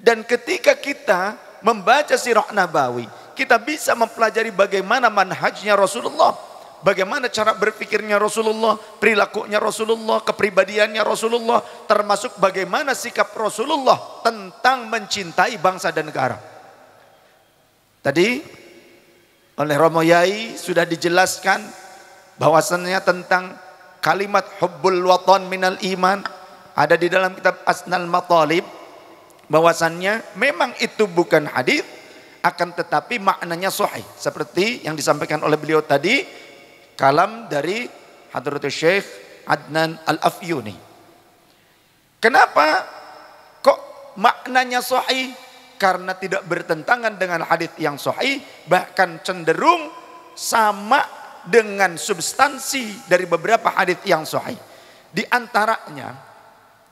Dan ketika kita membaca sirah Nabawi, kita bisa mempelajari bagaimana manhajnya Rasulullah, bagaimana cara berpikirnya Rasulullah, perilakunya Rasulullah, kepribadiannya Rasulullah, termasuk bagaimana sikap Rasulullah tentang mencintai bangsa dan negara. Tadi oleh Romo Yai sudah dijelaskan bahwasannya tentang kalimat hubbul watan minal iman, ada di dalam kitab Asnal Matalib, bahwasannya memang itu bukan hadis, akan tetapi maknanya sahih seperti yang disampaikan oleh beliau tadi, kalam dari Hadratus Syekh Adnan Al-Afyuni. Kenapa kok maknanya sahih? Karena tidak bertentangan dengan hadis yang sahih, bahkan cenderung sama dengan substansi dari beberapa hadis yang sahih. Di antaranya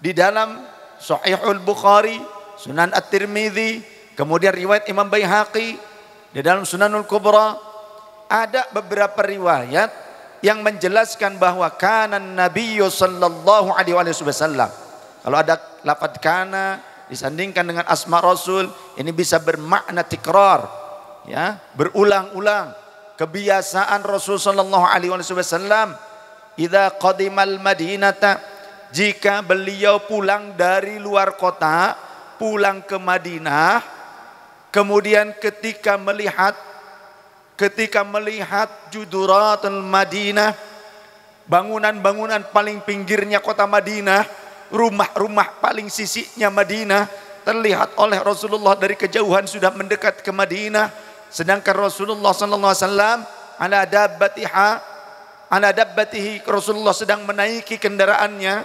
di dalam Sahihul Bukhari, Sunan At-Tirmidzi, kemudian riwayat Imam Baihaqi, di dalam Sunanul Kubra, ada beberapa riwayat yang menjelaskan bahwa kanan Nabiyyu sallallahu alaihi wasallam. Kalau ada lafaz kana disandingkan dengan asma Rasul, ini bisa bermakna tikrar, ya, berulang-ulang. Kebiasaan Rasul sallallahu alaihi wasallam, idza qadimal madinata, jika beliau pulang dari luar kota, pulang ke Madinah, kemudian ketika melihat juduratul Madinah, bangunan-bangunan paling pinggirnya kota Madinah, rumah-rumah paling sisinya Madinah, terlihat oleh Rasulullah dari kejauhan sudah mendekat ke Madinah, sedangkan Rasulullah sallallahu alaihi wasallam ala dabbatihi, Rasulullah sedang menaiki kendaraannya,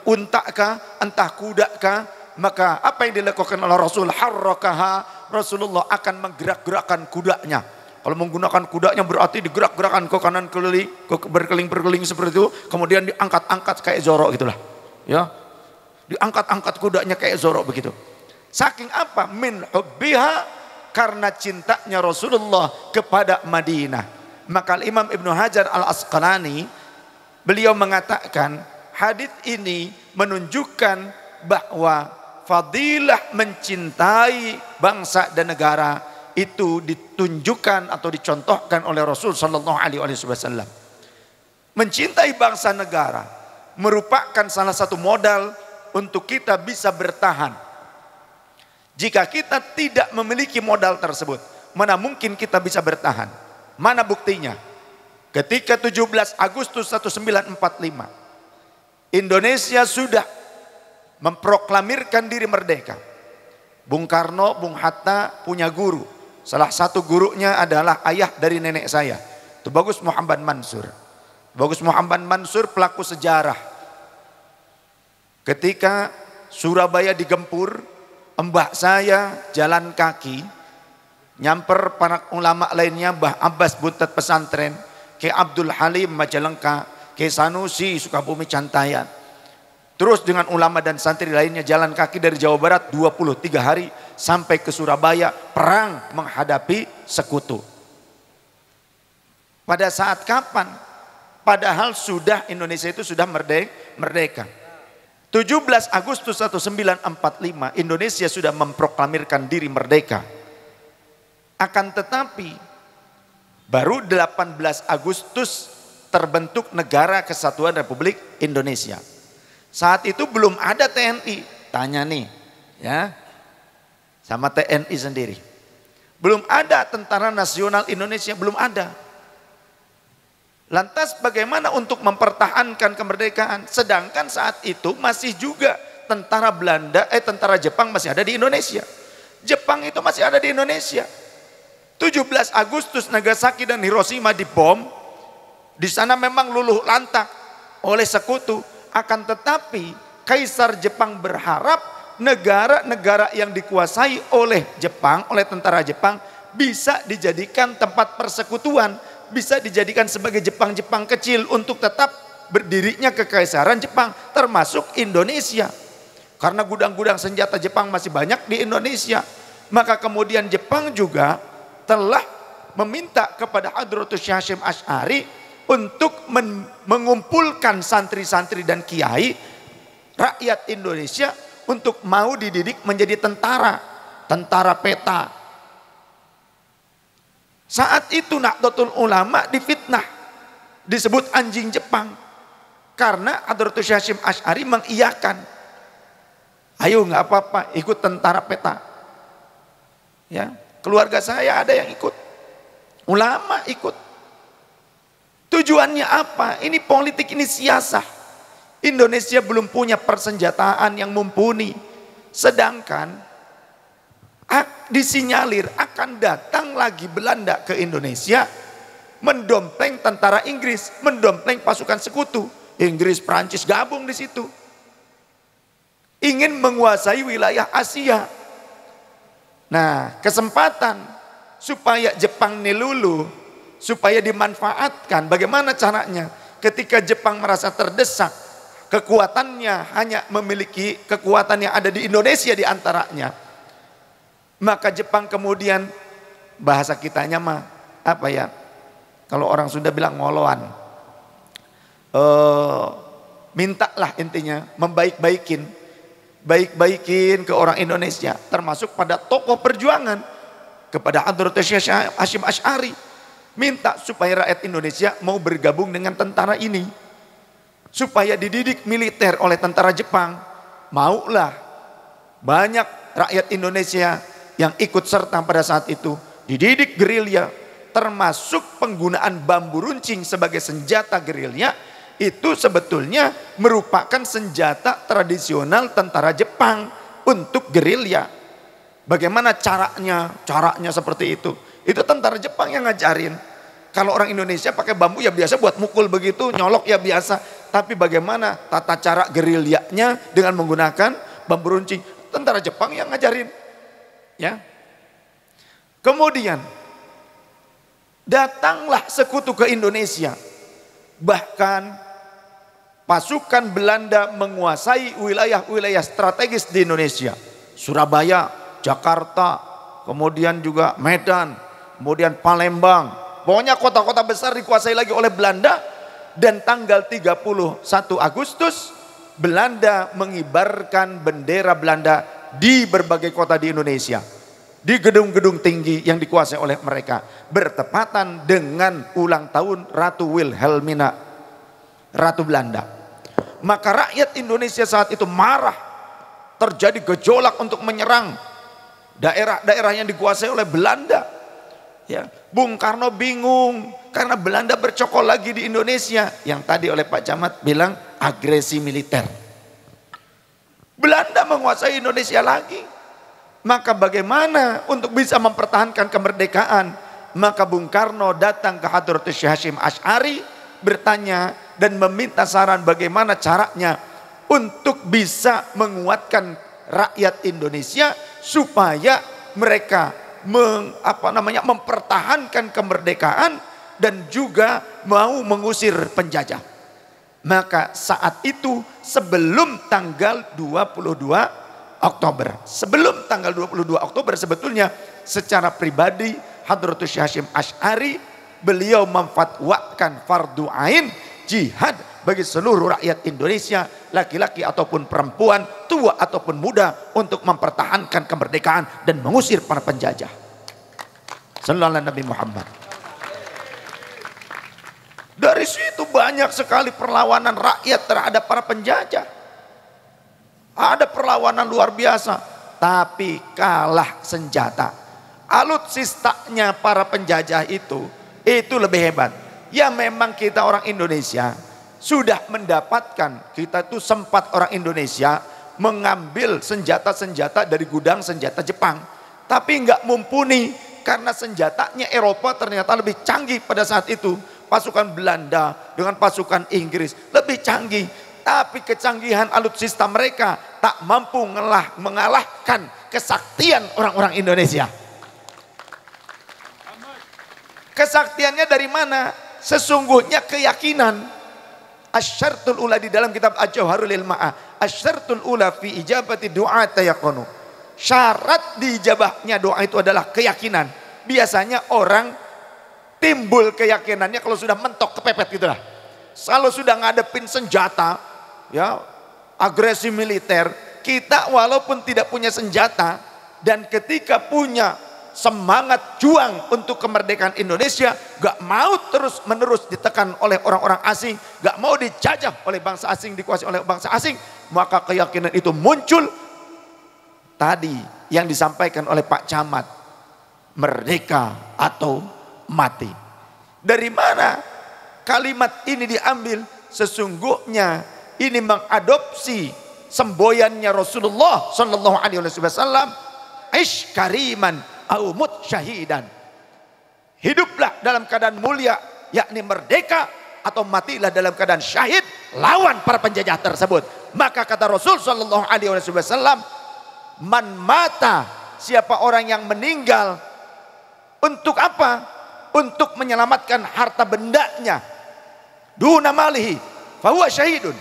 unta kah, entah kuda kah, maka apa yang dilakukan oleh Rasul? Harrakaha, Rasulullah akan menggerak-gerakkan kudanya. Kalau menggunakan kudanya berarti digerak-gerakkan ke kanan keliling, berkeliling-berkeliling seperti itu, kemudian diangkat-angkat kayak zorok gitulah. Ya, diangkat-angkat kudanya kayak zorok begitu. Saking apa? Min hubbiha, karena cintanya Rasulullah kepada Madinah. Maka Imam Ibnu Hajar Al-Asqalani, beliau mengatakan hadis ini menunjukkan bahwa fadilah mencintai bangsa dan negara itu ditunjukkan atau dicontohkan oleh Rasul sallallahu alaihi wasallam. Mencintai bangsa negara merupakan salah satu modal untuk kita bisa bertahan. Jika kita tidak memiliki modal tersebut, mana mungkin kita bisa bertahan? Mana buktinya? Ketika 17 Agustus 1945, Indonesia sudah memproklamirkan diri merdeka. Bung Karno, Bung Hatta punya guru. Salah satu gurunya adalah ayah dari nenek saya, Tubagus Muhammad Mansur. Tubagus Muhammad Mansur pelaku sejarah. Ketika Surabaya digempur, mbah saya jalan kaki, nyamper para ulama lainnya, Mbah Abbas Buntet Pesantren, Ki Abdul Halim Majalengka, Ki Sanusi Sukabumi Cantayan. Terus dengan ulama dan santri lainnya jalan kaki dari Jawa Barat 23 hari sampai ke Surabaya, perang menghadapi sekutu. Pada saat kapan? Padahal sudah Indonesia itu sudah merdeka. 17 Agustus 1945 Indonesia sudah memproklamirkan diri merdeka. Akan tetapi baru 18 Agustus terbentuk Negara Kesatuan Republik Indonesia. Saat itu belum ada TNI. Tanya nih, ya, sama TNI sendiri. Belum ada Tentara Nasional Indonesia, belum ada. Lantas bagaimana untuk mempertahankan kemerdekaan? Sedangkan saat itu masih juga tentara Jepang masih ada di Indonesia. Jepang itu masih ada di Indonesia. 17 Agustus Nagasaki dan Hiroshima dibom. Di sana memang luluh lantak oleh sekutu. Akan tetapi Kaisar Jepang berharap negara-negara yang dikuasai oleh Jepang, oleh tentara Jepang, bisa dijadikan tempat persekutuan, bisa dijadikan sebagai Jepang-Jepang kecil untuk tetap berdirinya kekaisaran Jepang, termasuk Indonesia. Karena gudang-gudang senjata Jepang masih banyak di Indonesia. Maka kemudian Jepang juga telah meminta kepada Hadratus Syekh Hasyim Asy'ari untuk mengumpulkan santri-santri dan kiai rakyat Indonesia untuk mau dididik menjadi tentara peta. Saat itu Nahdlatul Ulama difitnah, disebut anjing Jepang, karena Hadratus Hasyim Asy'ari mengiyakan, ayo nggak apa-apa ikut tentara peta. Ya, keluarga saya ada yang ikut, ulama ikut. Tujuannya apa? Ini politik, ini siasah. Indonesia belum punya persenjataan yang mumpuni, sedangkan disinyalir akan datang lagi Belanda ke Indonesia, mendompleng tentara Inggris, mendompleng pasukan sekutu. Inggris, Prancis gabung di situ, ingin menguasai wilayah Asia. Nah, kesempatan supaya Jepang ini luluh, supaya dimanfaatkan. Bagaimana caranya? Ketika Jepang merasa terdesak, kekuatannya hanya memiliki kekuatan yang ada di Indonesia di antaranya, maka Jepang kemudian, bahasa kitanya mah apa ya, kalau orang Sunda bilang ngoloan, mintalah intinya, baik-baikin ke orang Indonesia, termasuk pada tokoh perjuangan, kepada Hadratus Hasyim Asy'ari, minta supaya rakyat Indonesia mau bergabung dengan tentara ini, supaya dididik militer oleh tentara Jepang. Maulah banyak rakyat Indonesia yang ikut serta pada saat itu, dididik gerilya, termasuk penggunaan bambu runcing sebagai senjata gerilya. Itu sebetulnya merupakan senjata tradisional tentara Jepang untuk gerilya. Bagaimana caranya? Caranya seperti itu. Itu tentara Jepang yang ngajarin. Kalau orang Indonesia pakai bambu ya biasa buat mukul begitu, nyolok ya biasa. Tapi bagaimana tata cara gerilyanya dengan menggunakan bambu runcing? Tentara Jepang yang ngajarin. Ya. Kemudian datanglah sekutu ke Indonesia. Bahkan pasukan Belanda menguasai wilayah-wilayah strategis di Indonesia. Surabaya, Jakarta, kemudian juga Medan, kemudian Palembang. Pokoknya kota-kota besar dikuasai lagi oleh Belanda. Dan tanggal 31 Agustus Belanda mengibarkan bendera Belanda di berbagai kota di Indonesia, di gedung-gedung tinggi yang dikuasai oleh mereka, bertepatan dengan ulang tahun Ratu Wilhelmina, Ratu Belanda. Maka rakyat Indonesia saat itu marah, terjadi gejolak untuk menyerang daerah-daerah yang dikuasai oleh Belanda. Ya, Bung Karno bingung karena Belanda bercokol lagi di Indonesia, yang tadi oleh Pak Camat bilang agresi militer. Belanda menguasai Indonesia lagi. Maka bagaimana untuk bisa mempertahankan kemerdekaan? Maka Bung Karno datang ke Hadratus Hasyim Asy'ari, bertanya dan meminta saran bagaimana caranya untuk bisa menguatkan rakyat Indonesia supaya mereka mempertahankan kemerdekaan dan juga mau mengusir penjajah. Maka saat itu sebelum tanggal 22 Oktober, sebelum tanggal 22 Oktober sebetulnya secara pribadi Hadratus Hasyim Asy'ari beliau memfatwakan fardu ain jihad bagi seluruh rakyat Indonesia, laki-laki ataupun perempuan, tua ataupun muda, untuk mempertahankan kemerdekaan dan mengusir para penjajah. Sallallahu alaihi Nabi Muhammad. Dari situ banyak sekali perlawanan rakyat terhadap para penjajah. Ada perlawanan luar biasa, tapi kalah senjata. Alutsistanya para penjajah itu lebih hebat. Ya memang kita orang Indonesia sudah mendapatkan, kita tuh sempat orang Indonesia mengambil senjata-senjata dari gudang senjata Jepang, tapi nggak mumpuni karena senjatanya Eropa ternyata lebih canggih pada saat itu. Pasukan Belanda dengan pasukan Inggris lebih canggih, tapi kecanggihan alutsista mereka tak mampu mengalahkan kesaktian orang-orang Indonesia. Kesaktiannya dari mana? Sesungguhnya keyakinan. Asyartul ula di dalam kitab Al-Jauharul Ilma'ah, asyartul ula fi ijabati du'a tayaqunu. Syarat diijabahnya doa itu adalah keyakinan. Biasanya orang timbul keyakinannya kalau sudah mentok kepepet gitulah. Kalau sudah ngadepin senjata, ya, agresi militer, kita walaupun tidak punya senjata dan ketika punya semangat juang untuk kemerdekaan Indonesia, gak mau terus menerus ditekan oleh orang-orang asing, gak mau dijajah oleh bangsa asing, dikuasai oleh bangsa asing, maka keyakinan itu muncul tadi yang disampaikan oleh Pak Camat, merdeka atau mati. Dari mana kalimat ini diambil? Sesungguhnya ini mengadopsi semboyannya Rasulullah Sallallahu Alaihi Wasallam, ish kariman au mut syahidan. Hiduplah dalam keadaan mulia, yakni merdeka, atau matilah dalam keadaan syahid lawan para penjajah tersebut. Maka kata Rasul Sallallahu Alaihi Wasallam, man mata, siapa orang yang meninggal untuk apa? Untuk menyelamatkan harta bendanya, duna malihi fahuwa syahidun.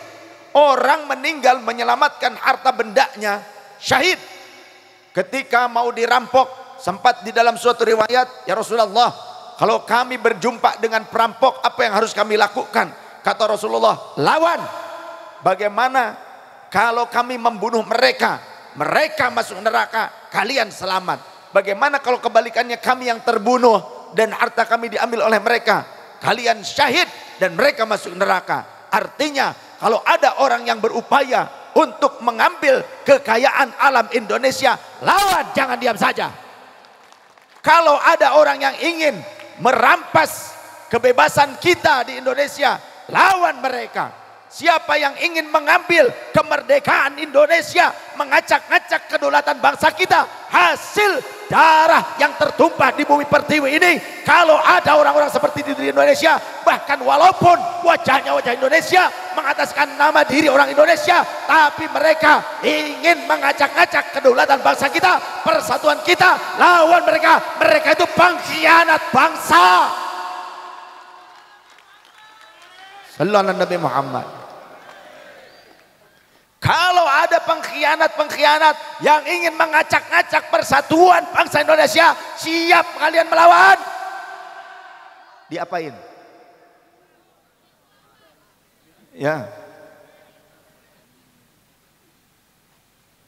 Orang meninggal menyelamatkan harta bendanya, syahid. Ketika mau dirampok, sempat di dalam suatu riwayat, ya Rasulullah, kalau kami berjumpa dengan perampok, apa yang harus kami lakukan? Kata Rasulullah, lawan. Bagaimana kalau kami membunuh mereka? Mereka masuk neraka, kalian selamat. Bagaimana kalau kebalikannya, kami yang terbunuh dan harta kami diambil oleh mereka? Kalian syahid dan mereka masuk neraka. Artinya kalau ada orang yang berupaya untuk mengambil kekayaan alam Indonesia, lawan, jangan diam saja. Kalau ada orang yang ingin merampas kebebasan kita di Indonesia, lawan mereka. Siapa yang ingin mengambil kemerdekaan Indonesia, mengacak-ngacak kedaulatan bangsa kita, hasil darah yang tertumpah di bumi pertiwi ini, kalau ada orang-orang seperti itu di Indonesia, bahkan walaupun wajahnya wajah Indonesia, mengataskan nama diri orang Indonesia, tapi mereka ingin mengacak-ngacak kedaulatan bangsa kita, persatuan kita, lawan mereka. Mereka itu pengkhianat bangsa. Sallallahu alaihi Nabi Muhammad. Kalau ada pengkhianat-pengkhianat yang ingin mengacak-ngacak persatuan bangsa Indonesia, siap kalian melawan? Diapain? Ya.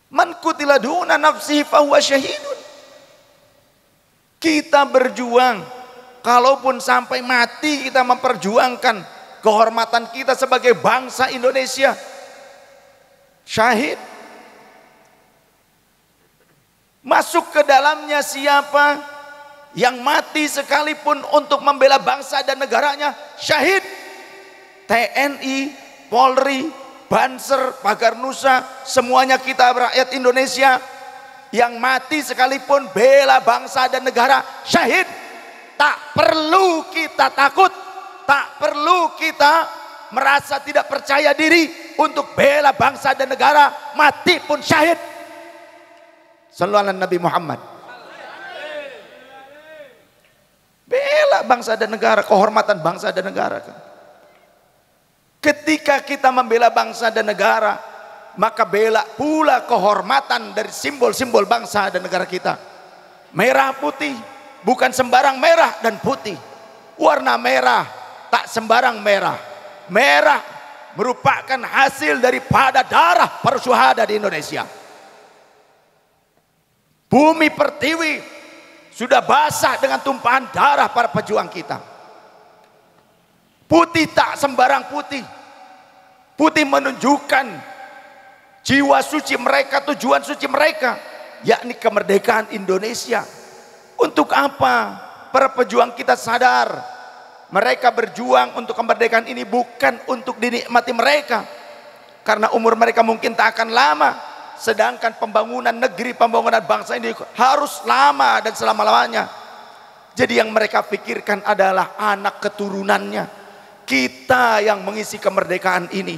Man qutila duna nafsihi fahuwa syahidun. Kita berjuang, kalaupun sampai mati kita memperjuangkan kehormatan kita sebagai bangsa Indonesia, syahid. Masuk ke dalamnya siapa yang mati sekalipun untuk membela bangsa dan negaranya, syahid. TNI, Polri, Banser, Pagar Nusa, semuanya kita rakyat Indonesia yang mati sekalipun bela bangsa dan negara, syahid. Tak perlu kita takut, tak perlu kita merasa tidak percaya diri untuk bela bangsa dan negara, mati pun syahid. Sallallahu alaihi Nabi Muhammad. Bela bangsa dan negara, kehormatan bangsa dan negara. Ketika kita membela bangsa dan negara, maka bela pula kehormatan dari simbol-simbol bangsa dan negara kita. Merah putih, bukan sembarang merah dan putih. Warna merah tak sembarang merah. Merah merupakan hasil daripada darah para syuhada di Indonesia. Bumi pertiwi sudah basah dengan tumpahan darah para pejuang kita. Putih tak sembarang putih. Putih menunjukkan jiwa suci mereka, tujuan suci mereka, yakni kemerdekaan Indonesia. Untuk apa? Para pejuang kita sadar, mereka berjuang untuk kemerdekaan ini bukan untuk dinikmati mereka, karena umur mereka mungkin tak akan lama. Sedangkan pembangunan negeri, pembangunan bangsa ini harus lama dan selama-lamanya. Jadi yang mereka pikirkan adalah anak keturunannya. Kita yang mengisi kemerdekaan ini.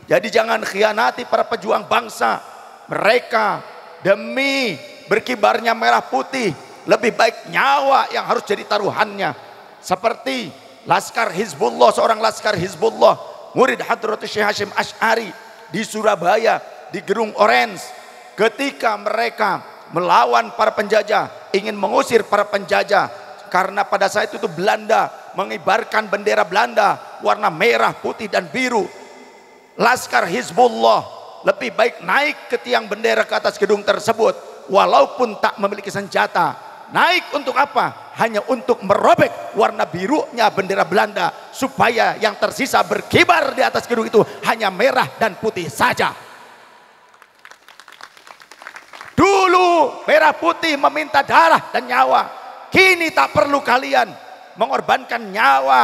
Jadi jangan khianati para pejuang bangsa. Mereka demi berkibarnya merah putih, lebih baik nyawa yang harus jadi taruhannya. Seperti Laskar Hizbullah, seorang Laskar Hizbullah, murid Hadratus Syekh Hasyim Asy'ari di Surabaya, di Gerung Orange. Ketika mereka melawan para penjajah, ingin mengusir para penjajah, karena pada saat itu Belanda mengibarkan bendera Belanda warna merah, putih dan biru. Laskar Hizbullah lebih baik naik ke tiang bendera ke atas gedung tersebut walaupun tak memiliki senjata. Naik untuk apa? Hanya untuk merobek warna birunya bendera Belanda supaya yang tersisa berkibar di atas gedung itu hanya merah dan putih saja. Dulu merah putih meminta darah dan nyawa. Kini tak perlu kalian mengorbankan nyawa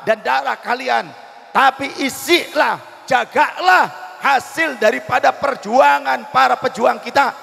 dan darah kalian, tapi isilah, jagalah hasil daripada perjuangan para pejuang kita